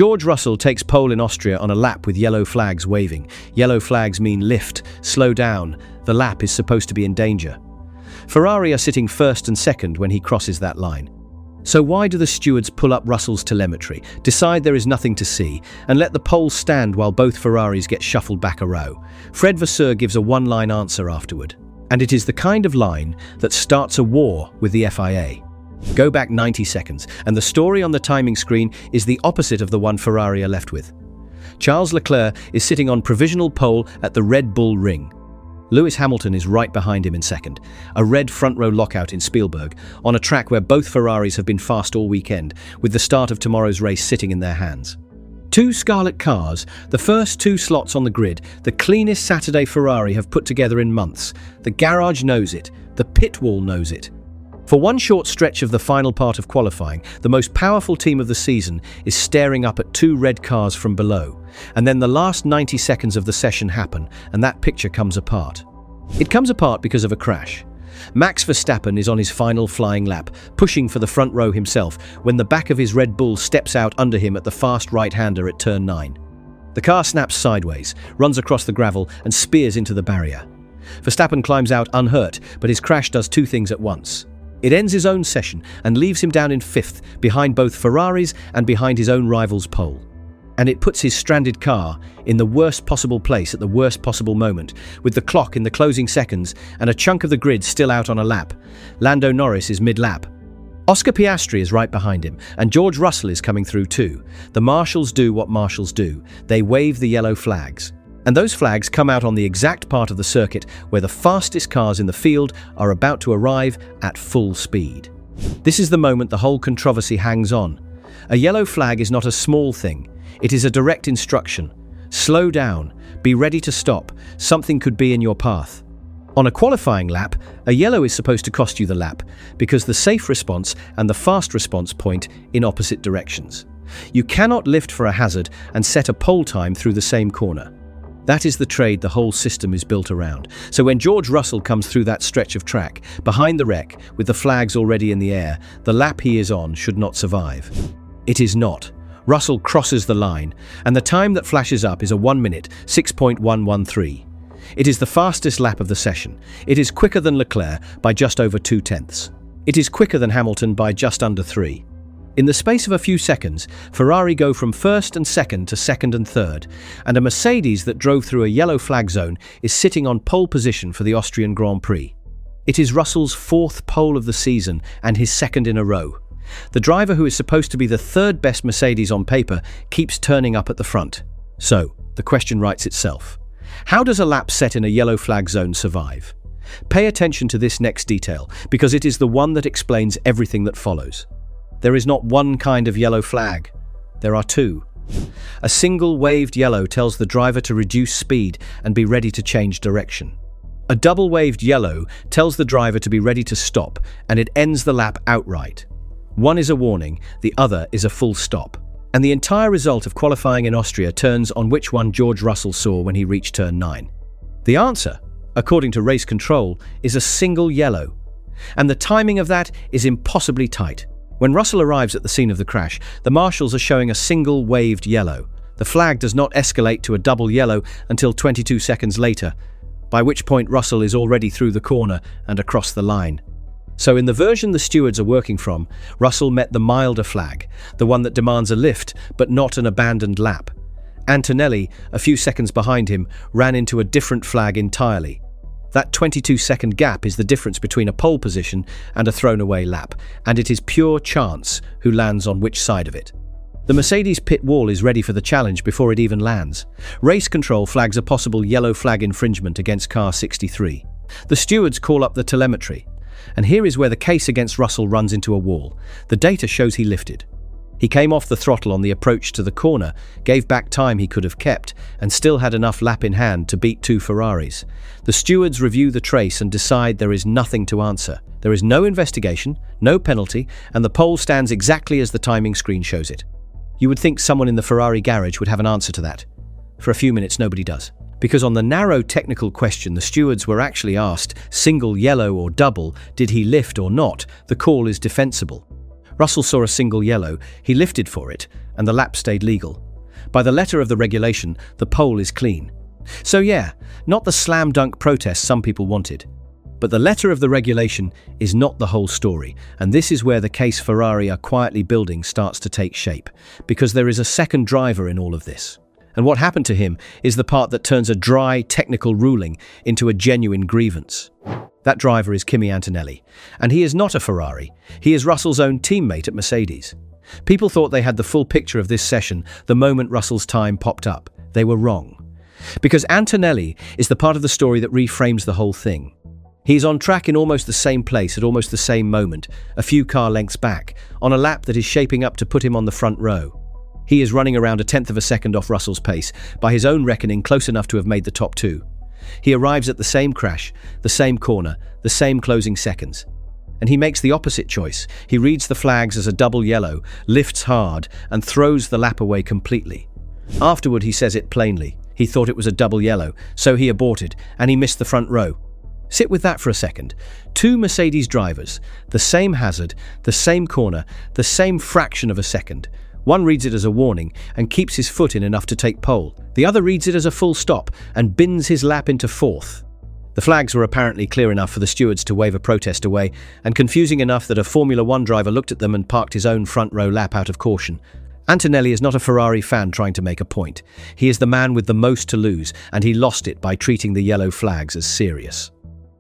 George Russell takes pole in Austria on a lap with yellow flags waving. Yellow flags mean lift, slow down, the lap is supposed to be in danger. Ferrari are sitting first and second when he crosses that line. So why do the stewards pull up Russell's telemetry, decide there is nothing to see, and let the pole stand while both Ferraris get shuffled back a row? Fred Vasseur gives a one-line answer afterward. And it is the kind of line that starts a war with the FIA. Go back 90 seconds, and the story on the timing screen is the opposite of the one Ferrari are left with. Charles Leclerc is sitting on provisional pole at the Red Bull Ring. Lewis Hamilton is right behind him in second, a red front-row lockout in Spielberg, on a track where both Ferraris have been fast all weekend, with the start of tomorrow's race sitting in their hands. Two scarlet cars, the first two slots on the grid, the cleanest Saturday Ferrari have put together in months. The garage knows it, the pit wall knows it. For one short stretch of the final part of qualifying, the most powerful team of the season is staring up at two red cars from below. And then the last 90 seconds of the session happen, and that picture comes apart. It comes apart because of a crash. Max Verstappen is on his final flying lap, pushing for the front row himself, when the back of his Red Bull steps out under him at the fast right-hander at turn 9. The car snaps sideways, runs across the gravel, and spears into the barrier. Verstappen climbs out unhurt, but his crash does two things at once. It ends his own session and leaves him down in 5th, behind both Ferraris and behind his own rival's pole. And it puts his stranded car in the worst possible place at the worst possible moment, with the clock in the closing seconds and a chunk of the grid still out on a lap. Lando Norris is mid-lap. Oscar Piastri is right behind him, and George Russell is coming through too. The marshals do what marshals do. They wave the yellow flags. And those flags come out on the exact part of the circuit where the fastest cars in the field are about to arrive at full speed. This is the moment the whole controversy hangs on. A yellow flag is not a small thing. It is a direct instruction. Slow down. Be ready to stop. Something could be in your path. On a qualifying lap, a yellow is supposed to cost you the lap because the safe response and the fast response point in opposite directions. You cannot lift for a hazard and set a pole time through the same corner. That is the trade the whole system is built around. So when George Russell comes through that stretch of track, behind the wreck, with the flags already in the air, the lap he is on should not survive. It is not. Russell crosses the line, and the time that flashes up is a 1 minute, 6.113. It is the fastest lap of the session. It is quicker than Leclerc by just over 0.2. It is quicker than Hamilton by just under 3. In the space of a few seconds, Ferrari go from first and second to second and third, and a Mercedes that drove through a yellow flag zone is sitting on pole position for the Austrian Grand Prix. It is Russell's 4th pole of the season and his 2nd in a row. The driver who is supposed to be the 3rd best Mercedes on paper keeps turning up at the front. So, the question writes itself. How does a lap set in a yellow flag zone survive? Pay attention to this next detail, because it is the one that explains everything that follows. There is not one kind of yellow flag. There are two. A single waved yellow tells the driver to reduce speed and be ready to change direction. A double waved yellow tells the driver to be ready to stop, and it ends the lap outright. One is a warning, the other is a full stop. And the entire result of qualifying in Austria turns on which one George Russell saw when he reached turn 9. The answer, according to race control, is a single yellow. And the timing of that is impossibly tight. When Russell arrives at the scene of the crash, the marshals are showing a single waved yellow. The flag does not escalate to a double yellow until 22 seconds later, by which point Russell is already through the corner and across the line. So in the version the stewards are working from, Russell met the milder flag, the one that demands a lift but not an abandoned lap. Antonelli, a few seconds behind him, ran into a different flag entirely. That 22-second gap is the difference between a pole position and a thrown-away lap, and it is pure chance who lands on which side of it. The Mercedes pit wall is ready for the challenge before it even lands. Race control flags a possible yellow flag infringement against car 63. The stewards call up the telemetry, and here is where the case against Russell runs into a wall. The data shows he lifted. He came off the throttle on the approach to the corner, gave back time he could have kept, and still had enough lap in hand to beat two Ferraris. The stewards review the trace and decide there is nothing to answer. There is no investigation, no penalty, and the pole stands exactly as the timing screen shows it. You would think someone in the Ferrari garage would have an answer to that. For a few minutes, nobody does. Because on the narrow technical question the stewards were actually asked, single, yellow or double, did he lift or not, the call is defensible. Russell saw a single yellow, he lifted for it, and the lap stayed legal. By the letter of the regulation, the pole is clean. So yeah, not the slam dunk protest some people wanted. But the letter of the regulation is not the whole story, and this is where the case Ferrari are quietly building starts to take shape, because there is a second driver in all of this. And what happened to him is the part that turns a dry, technical ruling into a genuine grievance. That driver is Kimi Antonelli, and he is not a Ferrari. He is Russell's own teammate at Mercedes. People thought they had the full picture of this session the moment Russell's time popped up. They were wrong. Because Antonelli is the part of the story that reframes the whole thing. He's on track in almost the same place at almost the same moment, a few car lengths back, on a lap that is shaping up to put him on the front row. He is running around 1/10 of a second off Russell's pace, by his own reckoning close enough to have made the top two. He arrives at the same crash, the same corner, the same closing seconds. And he makes the opposite choice. He reads the flags as a double yellow, lifts hard, and throws the lap away completely. Afterward, he says it plainly. He thought it was a double yellow, so he aborted, and he missed the front row. Sit with that for a second. Two Mercedes drivers, the same hazard, the same corner, the same fraction of a second. One reads it as a warning and keeps his foot in enough to take pole. The other reads it as a full stop and bins his lap into fourth. The flags were apparently clear enough for the stewards to wave a protest away, and confusing enough that a Formula One driver looked at them and parked his own front row lap out of caution. Antonelli is not a Ferrari fan trying to make a point. He is the man with the most to lose, and he lost it by treating the yellow flags as serious.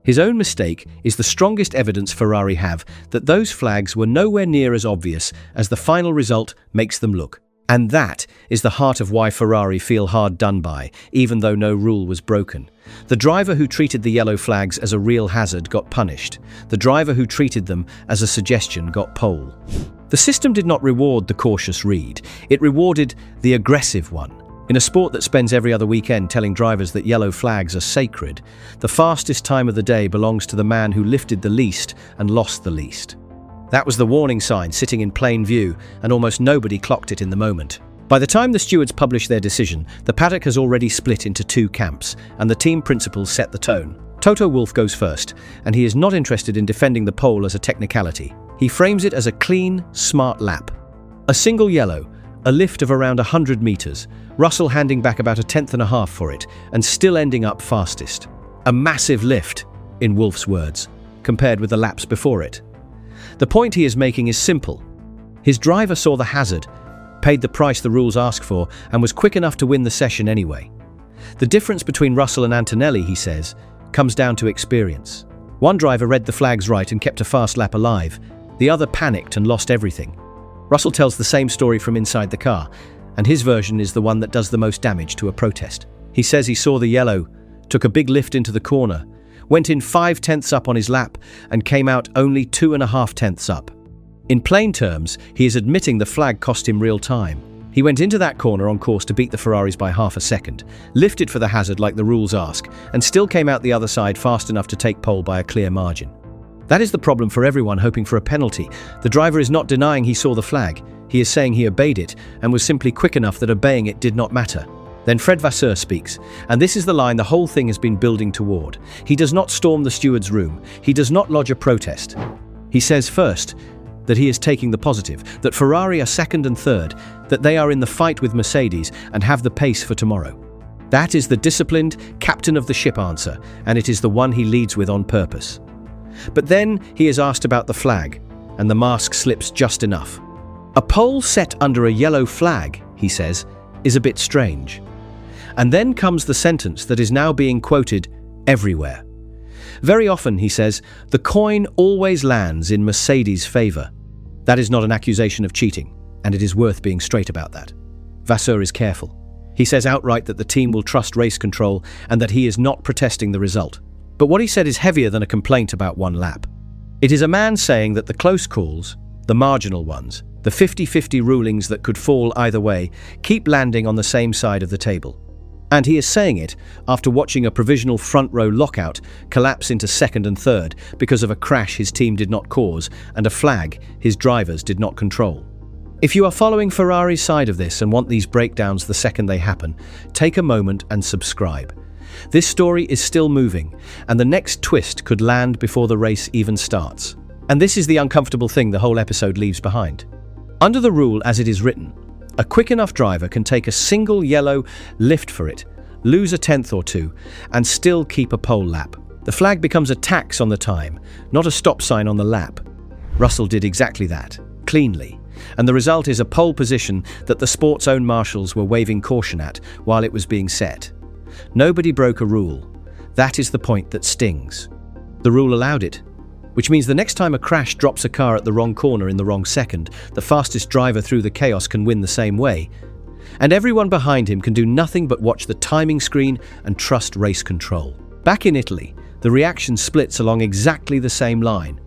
His own mistake is the strongest evidence Ferrari have that those flags were nowhere near as obvious as the final result makes them look. And that is the heart of why Ferrari feel hard done by, even though no rule was broken. The driver who treated the yellow flags as a real hazard got punished. The driver who treated them as a suggestion got pole. The system did not reward the cautious read, it rewarded the aggressive one. In a sport that spends every other weekend telling drivers that yellow flags are sacred, the fastest time of the day belongs to the man who lifted the least and lost the least. That was the warning sign sitting in plain view, and almost nobody clocked it in the moment. By the time the stewards publish their decision, the paddock has already split into two camps, and the team principals set the tone. Toto Wolff goes first, and he is not interested in defending the pole as a technicality. He frames it as a clean, smart lap. A single yellow, a lift of around 100 meters, Russell handing back about 1/10.5 for it, and still ending up fastest. A massive lift, in Wolff's words, compared with the laps before it. The point he is making is simple. His driver saw the hazard, paid the price the rules ask for, and was quick enough to win the session anyway. The difference between Russell and Antonelli, he says, comes down to experience. One driver read the flags right and kept a fast lap alive. The other panicked and lost everything. Russell tells the same story from inside the car, and his version is the one that does the most damage to a protest. He says he saw the yellow, took a big lift into the corner, went in 5/10 up on his lap, and came out only 2.5 up. In plain terms, he is admitting the flag cost him real time. He went into that corner on course to beat the Ferraris by half a second, lifted for the hazard like the rules ask, and still came out the other side fast enough to take pole by a clear margin. That is the problem for everyone hoping for a penalty. The driver is not denying he saw the flag. He is saying he obeyed it and was simply quick enough that obeying it did not matter. Then Fred Vasseur speaks, and this is the line the whole thing has been building toward. He does not storm the steward's room. He does not lodge a protest. He says first that he is taking the positive, that Ferrari are second and third, that they are in the fight with Mercedes and have the pace for tomorrow. That is the disciplined, captain of the ship answer, and it is the one he leads with on purpose. But then he is asked about the flag, and the mask slips just enough. A pole set under a yellow flag, he says, is a bit strange. And then comes the sentence that is now being quoted everywhere. Very often, he says, the coin always lands in Mercedes' favor. That is not an accusation of cheating, and it is worth being straight about that. Vasseur is careful. He says outright that the team will trust race control and that he is not protesting the result. But what he said is heavier than a complaint about one lap. It is a man saying that the close calls, the marginal ones, the 50-50 rulings that could fall either way, keep landing on the same side of the table. And he is saying it after watching a provisional front row lockout collapse into second and third because of a crash his team did not cause and a flag his drivers did not control. If you are following Ferrari's side of this and want these breakdowns the second they happen, take a moment and subscribe. This story is still moving, and the next twist could land before the race even starts. And this is the uncomfortable thing the whole episode leaves behind. Under the rule as it is written, a quick enough driver can take a single yellow, lift for it, lose a tenth or two, and still keep a pole lap. The flag becomes a tax on the time, not a stop sign on the lap. Russell did exactly that, cleanly, and the result is a pole position that the sport's own marshals were waving caution at while it was being set. Nobody broke a rule. That is the point that stings. The rule allowed it, which means the next time a crash drops a car at the wrong corner in the wrong second, the fastest driver through the chaos can win the same way. And everyone behind him can do nothing but watch the timing screen and trust race control. Back in Italy, the reaction splits along exactly the same line.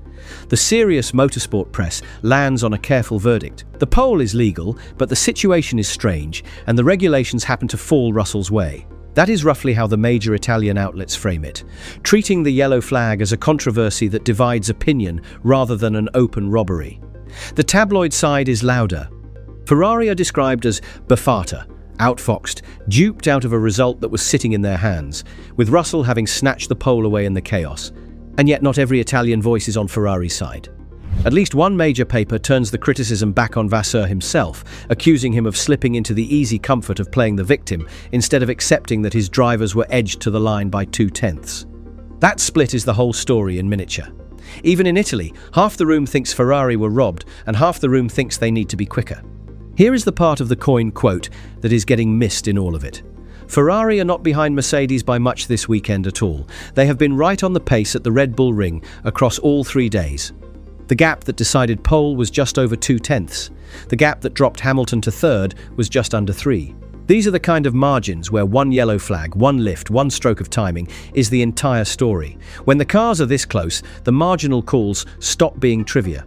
The serious motorsport press lands on a careful verdict. The pole is legal, but the situation is strange, and the regulations happen to fall Russell's way. That is roughly how the major Italian outlets frame it, treating the yellow flag as a controversy that divides opinion rather than an open robbery. The tabloid side is louder. Ferrari are described as befata, outfoxed, duped out of a result that was sitting in their hands, with Russell having snatched the pole away in the chaos. And yet not every Italian voice is on Ferrari's side. At least one major paper turns the criticism back on Vasseur himself, accusing him of slipping into the easy comfort of playing the victim instead of accepting that his drivers were edged to the line by 2/10. That split is the whole story in miniature. Even in Italy, half the room thinks Ferrari were robbed and half the room thinks they need to be quicker. Here is the part of the coin quote that is getting missed in all of it. Ferrari are not behind Mercedes by much this weekend at all. They have been right on the pace at the Red Bull Ring across all 3 days. The gap that decided pole was just over 2/10. The gap that dropped Hamilton to third was just under 3. These are the kind of margins where one yellow flag, one lift, one stroke of timing is the entire story. When the cars are this close, the marginal calls stop being trivia.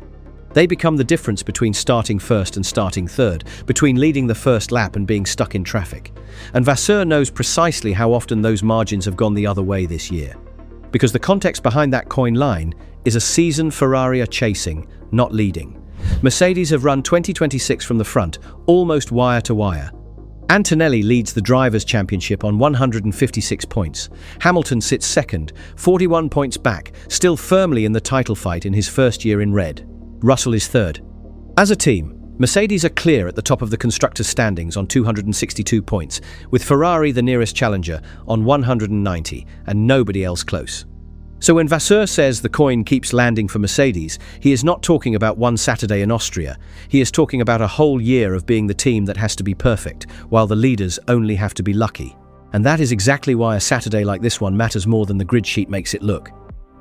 They become the difference between starting first and starting third, between leading the first lap and being stuck in traffic. And Vasseur knows precisely how often those margins have gone the other way this year. Because the context behind that coin line is a season Ferrari are chasing, not leading. Mercedes have run 2026 from the front, almost wire to wire. Antonelli leads the Drivers' Championship on 156 points. Hamilton sits second, 41 points back, still firmly in the title fight in his first year in red. Russell is third. As a team, Mercedes are clear at the top of the constructors' standings on 262 points, with Ferrari the nearest challenger on 190 and nobody else close. So when Vasseur says the coin keeps landing for Mercedes, he is not talking about one Saturday in Austria. He is talking about a whole year of being the team that has to be perfect, while the leaders only have to be lucky. And that is exactly why a Saturday like this one matters more than the grid sheet makes it look.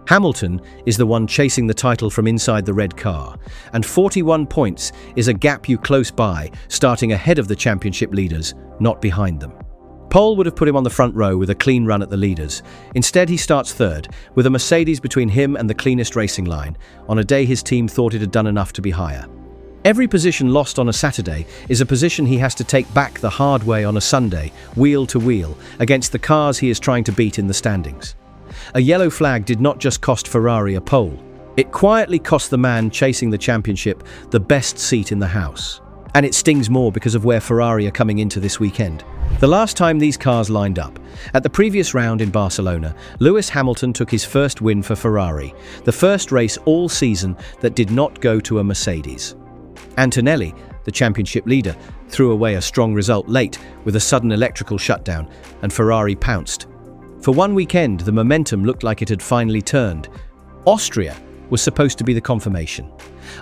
Hamilton is the one chasing the title from inside the red car, and 41 points is a gap you close by, starting ahead of the championship leaders, not behind them. Pole would have put him on the front row with a clean run at the leaders. Instead, he starts third, with a Mercedes between him and the cleanest racing line, on a day his team thought it had done enough to be higher. Every position lost on a Saturday is a position he has to take back the hard way on a Sunday, wheel to wheel, against the cars he is trying to beat in the standings. A yellow flag did not just cost Ferrari a pole. It quietly cost the man chasing the championship the best seat in the house. And it stings more because of where Ferrari are coming into this weekend. The last time these cars lined up, at the previous round in Barcelona, Lewis Hamilton took his first win for Ferrari, the first race all season that did not go to a Mercedes. Antonelli, the championship leader, threw away a strong result late with a sudden electrical shutdown, and Ferrari pounced. For one weekend, the momentum looked like it had finally turned. Austria was supposed to be the confirmation.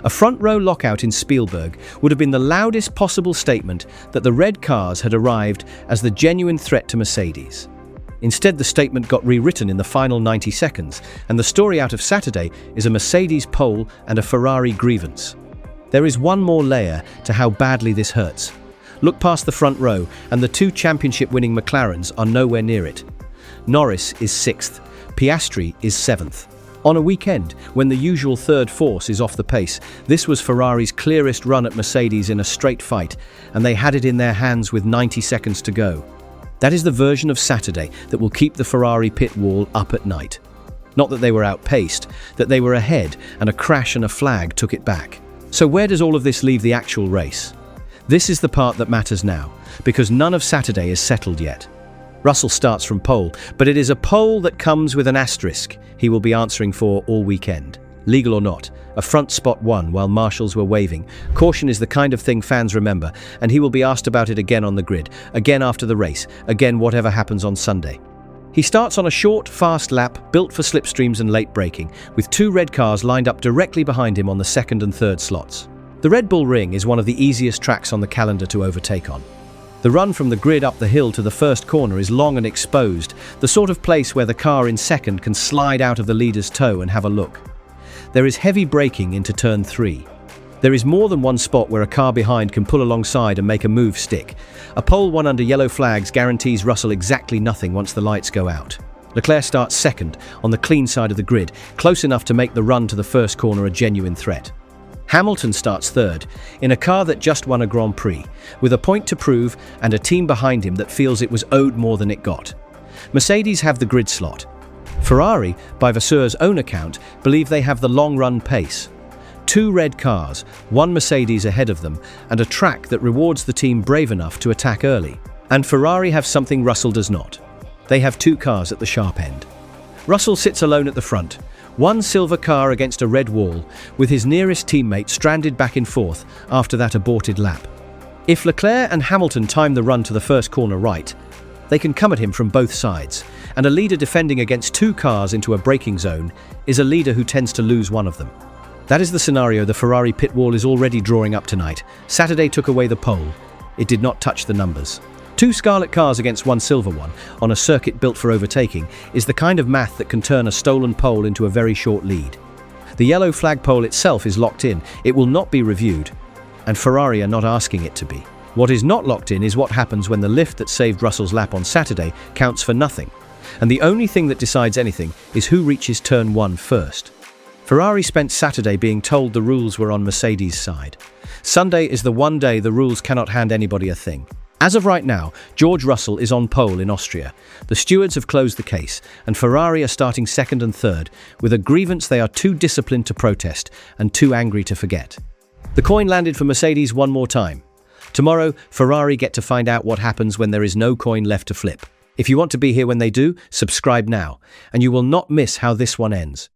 A front-row lockout in Spielberg would have been the loudest possible statement that the red cars had arrived as the genuine threat to Mercedes. Instead, the statement got rewritten in the final 90 seconds, and the story out of Saturday is a Mercedes pole and a Ferrari grievance. There is one more layer to how badly this hurts. Look past the front row, and the 2 championship-winning McLarens are nowhere near it. Norris is 6th, Piastri is 7th. On a weekend, when the usual third force is off the pace, this was Ferrari's clearest run at Mercedes in a straight fight, and they had it in their hands with 90 seconds to go. That is the version of Saturday that will keep the Ferrari pit wall up at night. Not that they were outpaced, that they were ahead, and a crash and a flag took it back. So where does all of this leave the actual race? This is the part that matters now, because none of Saturday is settled yet. Russell starts from pole, but it is a pole that comes with an asterisk he will be answering for all weekend. Legal or not, a front spot won while marshals were waving. Caution is the kind of thing fans remember, and he will be asked about it again on the grid, again after the race, again whatever happens on Sunday. He starts on a short, fast lap built for slipstreams and late braking, with 2 red cars lined up directly behind him on the 2nd and 3rd slots. The Red Bull Ring is one of the easiest tracks on the calendar to overtake on. The run from the grid up the hill to the first corner is long and exposed, the sort of place where the car in second can slide out of the leader's toe and have a look. There is heavy braking into turn 3. There is more than one spot where a car behind can pull alongside and make a move stick. A pole won under yellow flags guarantees Russell exactly nothing once the lights go out. Leclerc starts second, on the clean side of the grid, close enough to make the run to the first corner a genuine threat. Hamilton starts third, in a car that just won a Grand Prix, with a point to prove and a team behind him that feels it was owed more than it got. Mercedes have the grid slot. Ferrari, by Vasseur's own account, believe they have the long-run pace. 2 red cars, 1 Mercedes ahead of them, and a track that rewards the team brave enough to attack early. And Ferrari have something Russell does not. They have 2 cars at the sharp end. Russell sits alone at the front, 1 silver car against a red wall, with his nearest teammate stranded back in 4th after that aborted lap. If Leclerc and Hamilton time the run to the first corner right, they can come at him from both sides, and a leader defending against 2 cars into a braking zone is a leader who tends to lose one of them. That is the scenario the Ferrari pit wall is already drawing up tonight. Saturday took away the pole. It did not touch the numbers. 2 scarlet cars against 1 silver one, on a circuit built for overtaking, is the kind of math that can turn a stolen pole into a very short lead. The yellow flag pole itself is locked in. It will not be reviewed, and Ferrari are not asking it to be. What is not locked in is what happens when the lift that saved Russell's lap on Saturday counts for nothing, and the only thing that decides anything is who reaches turn 1 first. Ferrari spent Saturday being told the rules were on Mercedes' side. Sunday is the one day the rules cannot hand anybody a thing. As of right now, George Russell is on pole in Austria. The stewards have closed the case, and Ferrari are starting 2nd and 3rd, with a grievance they are too disciplined to protest and too angry to forget. The coin landed for Mercedes one more time. Tomorrow, Ferrari get to find out what happens when there is no coin left to flip. If you want to be here when they do, subscribe now, and you will not miss how this one ends.